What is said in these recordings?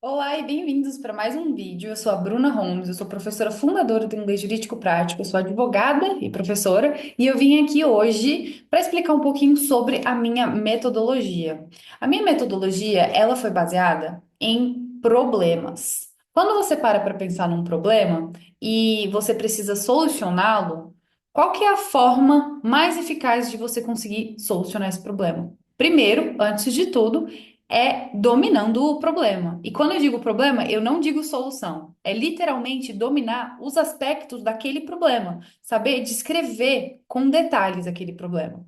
Olá e bem-vindos para mais um vídeo. Eu sou a Bruna Holmes, eu sou professora fundadora do Inglês Jurídico Prático, eu sou advogada e professora, e eu vim aqui hoje para explicar um pouquinho sobre a minha metodologia. A minha metodologia, ela foi baseada em problemas. Quando você para pensar num problema e você precisa solucioná-lo, qual que é a forma mais eficaz de você conseguir solucionar esse problema? Primeiro, antes de tudo, é dominando o problema. E quando eu digo problema, eu não digo solução. É literalmente dominar os aspectos daquele problema, saber descrever com detalhes aquele problema.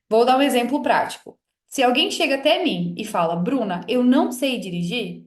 Vou dar um exemplo prático. Se alguém chega até mim e fala, Bruna, eu não sei dirigir,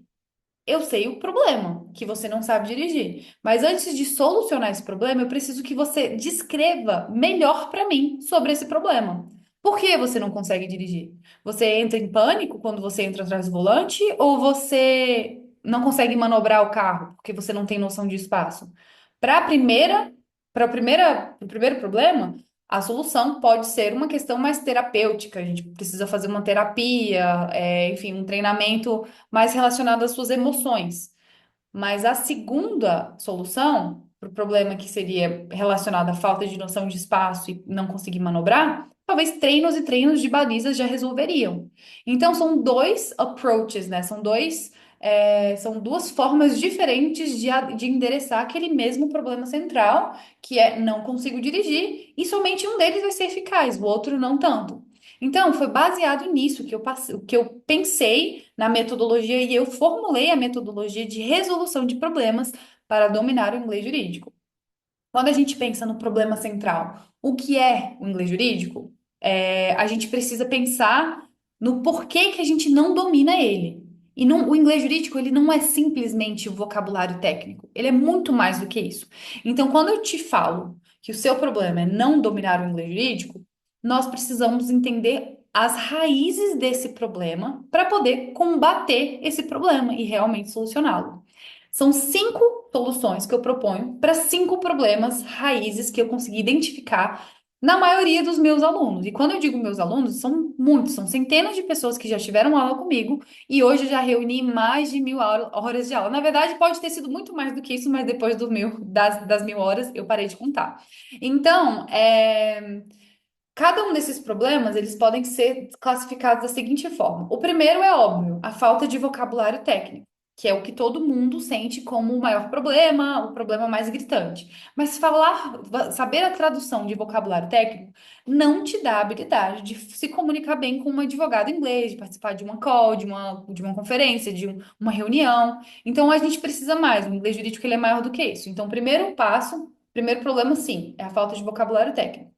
eu sei o problema, que você não sabe dirigir. Mas antes de solucionar esse problema, eu preciso que você descreva melhor para mim sobre esse problema. Por que você não consegue dirigir? Você entra em pânico quando você entra atrás do volante ou você não consegue manobrar o carro porque você não tem noção de espaço? Para a primeira, para o primeiro problema, a solução pode ser uma questão mais terapêutica. A gente precisa fazer uma terapia, enfim, um treinamento mais relacionado às suas emoções. Mas a segunda solução para o problema que seria relacionado à falta de noção de espaço e não conseguir manobrar, talvez treinos e treinos de balizas já resolveriam. Então são dois approaches, né? São duas formas diferentes de endereçar aquele mesmo problema central, que é não consigo dirigir, e somente um deles vai ser eficaz, o outro não tanto. Então, foi baseado nisso que eu pensei na metodologia e eu formulei a metodologia de resolução de problemas para dominar o inglês jurídico. Quando a gente pensa no problema central, o que é o inglês jurídico? A gente precisa pensar no porquê que a gente não domina ele. O inglês jurídico, ele não é simplesmente o vocabulário técnico, ele é muito mais do que isso. Então, quando eu te falo que o seu problema é não dominar o inglês jurídico, nós precisamos entender as raízes desse problema para poder combater esse problema e realmente solucioná-lo. São cinco soluções que eu proponho para cinco problemas raízes que eu consegui identificar na maioria dos meus alunos. E quando eu digo meus alunos, são muitos, são centenas de pessoas que já tiveram aula comigo e hoje eu já reuni mais de 1.000 horas de aula. Na verdade, pode ter sido muito mais do que isso, mas depois das 1.000 horas eu parei de contar. Então, cada um desses problemas, eles podem ser classificados da seguinte forma. O primeiro é óbvio, a falta de vocabulário técnico, que é o que todo mundo sente como o maior problema, o problema mais gritante. Mas saber a tradução de vocabulário técnico não te dá a habilidade de se comunicar bem com um advogado inglês, de participar de uma call, de uma conferência, uma reunião. Então, a gente precisa mais. O inglês jurídico, ele é maior do que isso. Então, o primeiro passo, primeiro problema, sim, é a falta de vocabulário técnico.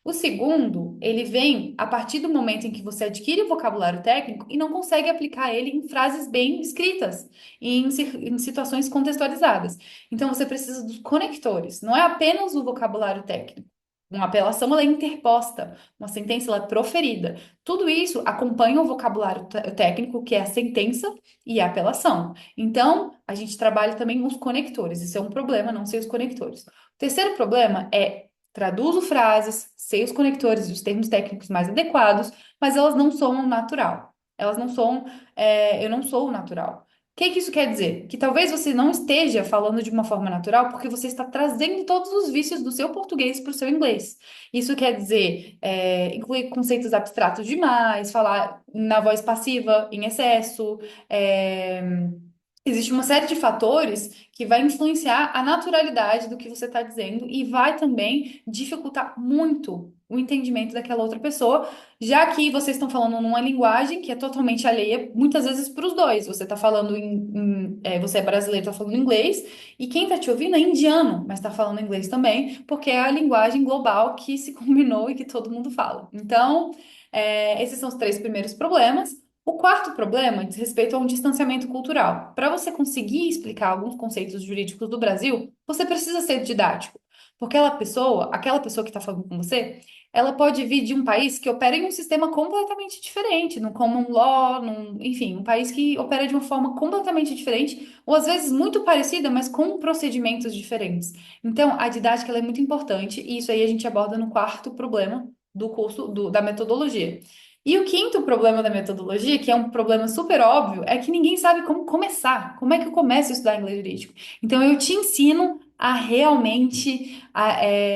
O segundo, ele vem a partir do momento em que você adquire o vocabulário técnico e não consegue aplicar ele em frases bem escritas, em situações contextualizadas. Então, você precisa dos conectores, não é apenas o vocabulário técnico. Uma apelação ela é interposta, uma sentença ela é proferida. Tudo isso acompanha o vocabulário técnico, que é a sentença e a apelação. Então, a gente trabalha também os conectores. Isso é um problema, não ser os conectores. O terceiro problema é traduzo frases, sei os conectores e os termos técnicos mais adequados, mas elas não soam natural. Elas não são, eu não sou natural. O que que isso quer dizer? Que talvez você não esteja falando de uma forma natural porque você está trazendo todos os vícios do seu português para o seu inglês. Isso quer dizer, incluir conceitos abstratos demais, falar na voz passiva em excesso, é, existe uma série de fatores que vai influenciar a naturalidade do que você está dizendo e vai também dificultar muito o entendimento daquela outra pessoa, já que vocês estão falando numa linguagem que é totalmente alheia, muitas vezes para os dois. Você está falando você é brasileiro, está falando inglês, e quem está te ouvindo é indiano, mas está falando inglês também, porque é a linguagem global que se combinou e que todo mundo fala. Então, esses são os três primeiros problemas. O quarto problema diz respeito a um distanciamento cultural. Para você conseguir explicar alguns conceitos jurídicos do Brasil, você precisa ser didático. Porque aquela pessoa que está falando com você, ela pode vir de um país que opera em um sistema completamente diferente, no common law, enfim, um país que opera de uma forma completamente diferente, ou às vezes muito parecida, mas com procedimentos diferentes. Então, a didática ela é muito importante, e isso aí a gente aborda no quarto problema do curso da metodologia. E o quinto problema da metodologia, que é um problema super óbvio, é que ninguém sabe como começar. Como é que eu começo a estudar inglês jurídico? Então, eu te ensino a realmente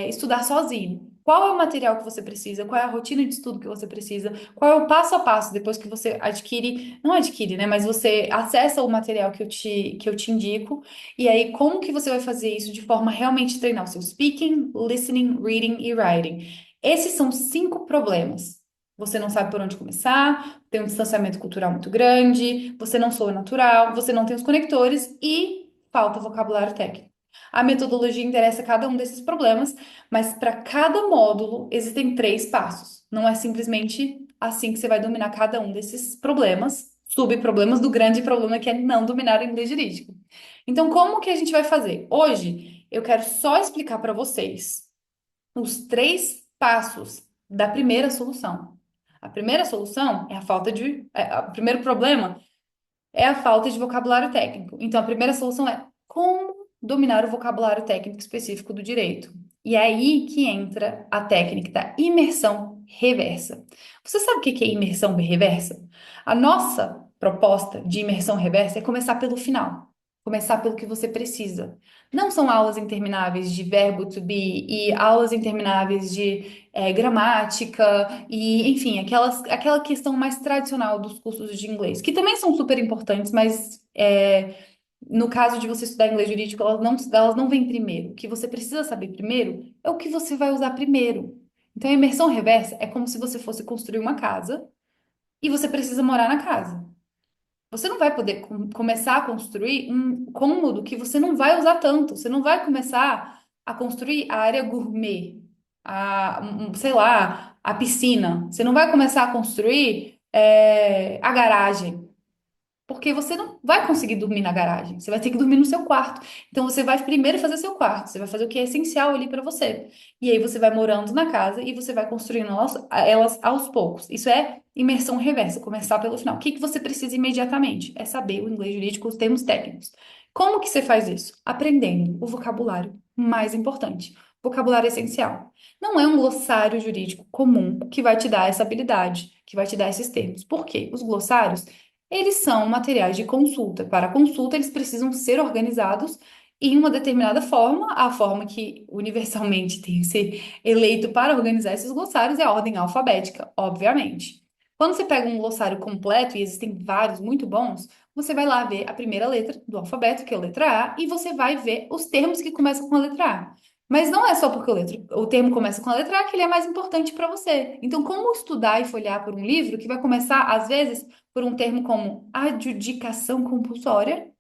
estudar sozinho. Qual é o material que você precisa? Qual é a rotina de estudo que você precisa? Qual é o passo a passo depois que você adquire, não adquire, né? Mas você acessa o material que eu te indico. E aí, como que você vai fazer isso de forma a realmente treinar o seu speaking, listening, reading e writing? Esses são cinco problemas. Você não sabe por onde começar, tem um distanciamento cultural muito grande, você não soa natural, você não tem os conectores e falta vocabulário técnico. A metodologia interessa cada um desses problemas, mas para cada módulo existem três passos. Não é simplesmente assim que você vai dominar cada um desses problemas, subproblemas do grande problema que é não dominar o inglês jurídico. Então, como que a gente vai fazer? Hoje, eu quero só explicar para vocês os três passos da primeira solução. A primeira solução é a falta de. O primeiro problema é a falta de vocabulário técnico. Então, a primeira solução é como dominar o vocabulário técnico específico do direito. E é aí que entra a técnica da imersão reversa. Você sabe o que é imersão reversa? A nossa proposta de imersão reversa é começar pelo final. Começar pelo que você precisa. Não são aulas intermináveis de verbo to be e aulas intermináveis de gramática e, enfim, aquela questão mais tradicional dos cursos de inglês, que também são super importantes, mas no caso de você estudar inglês jurídico, elas não vêm primeiro. O que você precisa saber primeiro é o que você vai usar primeiro. Então, a imersão reversa é como se você fosse construir uma casa e você precisa morar na casa. Você não vai poder começar a construir um cômodo que você não vai usar tanto. Você não vai começar a construir a área gourmet, sei lá, a piscina. Você não vai começar a construir a garagem. Porque você não vai conseguir dormir na garagem. Você vai ter que dormir no seu quarto. Então você vai primeiro fazer seu quarto. Você vai fazer o que é essencial ali para você. E aí você vai morando na casa e você vai construindo elas aos poucos. Isso é imersão reversa, começar pelo final. O que que você precisa imediatamente? É saber o inglês jurídico, os termos técnicos. Como que você faz isso? Aprendendo o vocabulário mais importante. Vocabulário essencial. Não é um glossário jurídico comum que vai te dar essa habilidade, que vai te dar esses termos. Por quê? Os glossários eles são materiais de consulta. Para consulta, eles precisam ser organizados em uma determinada forma. A forma que universalmente tem que ser eleito para organizar esses glossários é a ordem alfabética, obviamente. Quando você pega um glossário completo, e existem vários muito bons, você vai lá ver a primeira letra do alfabeto, que é a letra A, e você vai ver os termos que começam com a letra A. Mas não é só porque o termo começa com a letra A que ele é mais importante para você. Então, como estudar e folhear por um livro que vai começar, às vezes, por um termo como adjudicação compulsória,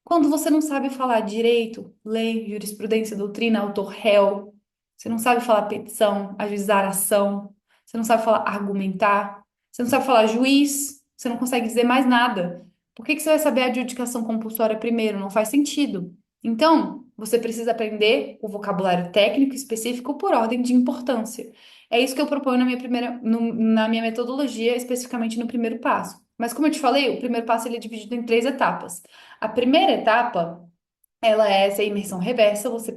quando você não sabe falar direito, lei, jurisprudência, doutrina, autor, réu, você não sabe falar petição, ajuizar ação, você não sabe falar argumentar, você não sabe falar juiz, você não consegue dizer mais nada. Por que que você vai saber a adjudicação compulsória primeiro? Não faz sentido. Então, você precisa aprender o vocabulário técnico específico por ordem de importância. É isso que eu proponho na minha metodologia, especificamente no primeiro passo. Mas como eu te falei, o primeiro passo ele é dividido em três etapas. A primeira etapa, ela é essa imersão reversa, você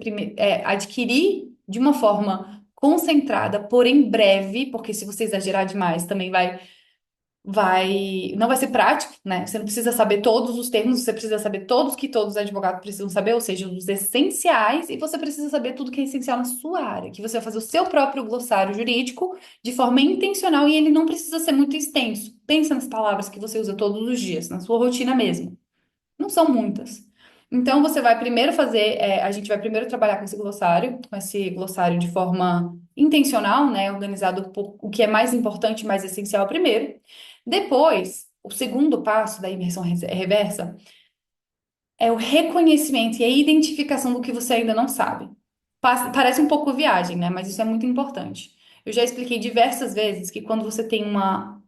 adquirir de uma forma concentrada, porém breve, porque se você exagerar demais, também não vai ser prático, né? Você não precisa saber todos os termos, você precisa saber todos que todos os advogados precisam saber, ou seja, os essenciais, e você precisa saber tudo que é essencial na sua área, que você vai fazer o seu próprio glossário jurídico de forma intencional e ele não precisa ser muito extenso. Pensa nas palavras que você usa todos os dias, na sua rotina mesmo. Não são muitas. Então, você vai primeiro a gente vai primeiro trabalhar com esse glossário de forma intencional, né? Organizado por o que é mais importante, mais essencial primeiro. Depois, o segundo passo da imersão reversa é o reconhecimento e a identificação do que você ainda não sabe. Parece um pouco viagem, né? Mas isso é muito importante. Eu já expliquei diversas vezes que quando você tem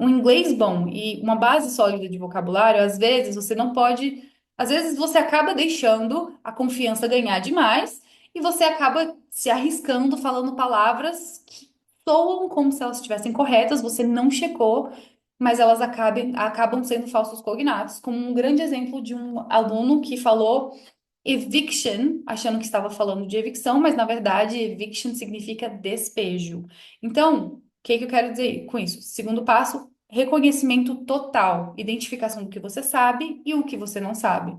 um inglês bom e uma base sólida de vocabulário, às vezes você não pode. Às vezes você acaba deixando a confiança ganhar demais e você acaba se arriscando falando palavras que soam como se elas estivessem corretas, você não checou, mas elas acabam sendo falsos cognatos, como um grande exemplo de um aluno que falou eviction, achando que estava falando de evicção, mas na verdade eviction significa despejo. Então, o que que eu quero dizer com isso? Segundo passo, reconhecimento total, identificação do que você sabe e o que você não sabe.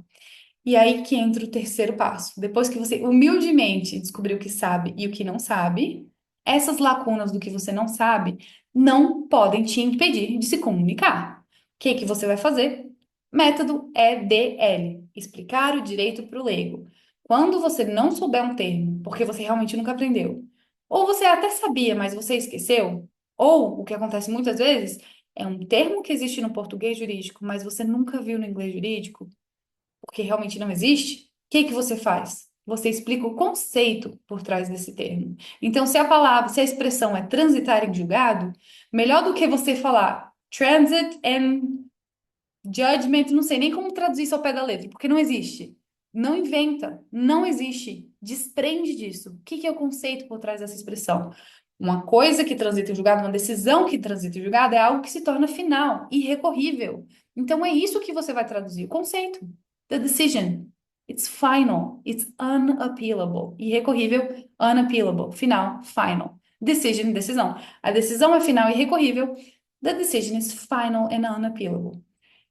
E aí que entra o terceiro passo. Depois que você humildemente descobriu o que sabe e o que não sabe, essas lacunas do que você não sabe não podem te impedir de se comunicar. O que que você vai fazer? Método EDL, explicar o direito para o leigo. Quando você não souber um termo, porque você realmente nunca aprendeu, ou você até sabia, mas você esqueceu, ou o que acontece muitas vezes é um termo que existe no português jurídico, mas você nunca viu no inglês jurídico, porque realmente não existe, o que que você faz? Você explica o conceito por trás desse termo. Então, se a palavra, se a expressão é transitar em julgado, melhor do que você falar transit and judgment, não sei nem como traduzir isso ao pé da letra, porque não existe. Não inventa, não existe. Desprende disso. O que que é o conceito por trás dessa expressão? Uma coisa que transita em julgado, uma decisão que transita em julgado é algo que se torna final, irrecorrível. Então é isso que você vai traduzir, o conceito. The decision. It's final. It's unappealable. Irrecorrível, unappealable. Final, final. Decision, decisão. A decisão é final e irrecorrível. The decision is final and unappealable.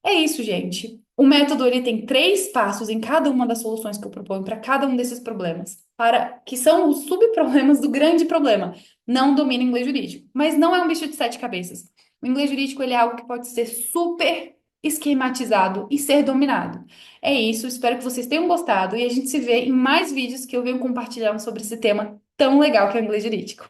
É isso, gente. O método ele tem três passos em cada uma das soluções que eu proponho para cada um desses problemas, para que são os subproblemas do grande problema. Não domina inglês jurídico, mas não é um bicho de sete cabeças. O inglês jurídico ele é algo que pode ser super esquematizado e ser dominado. É isso, espero que vocês tenham gostado e a gente se vê em mais vídeos que eu venho compartilhando sobre esse tema tão legal que é o inglês jurídico.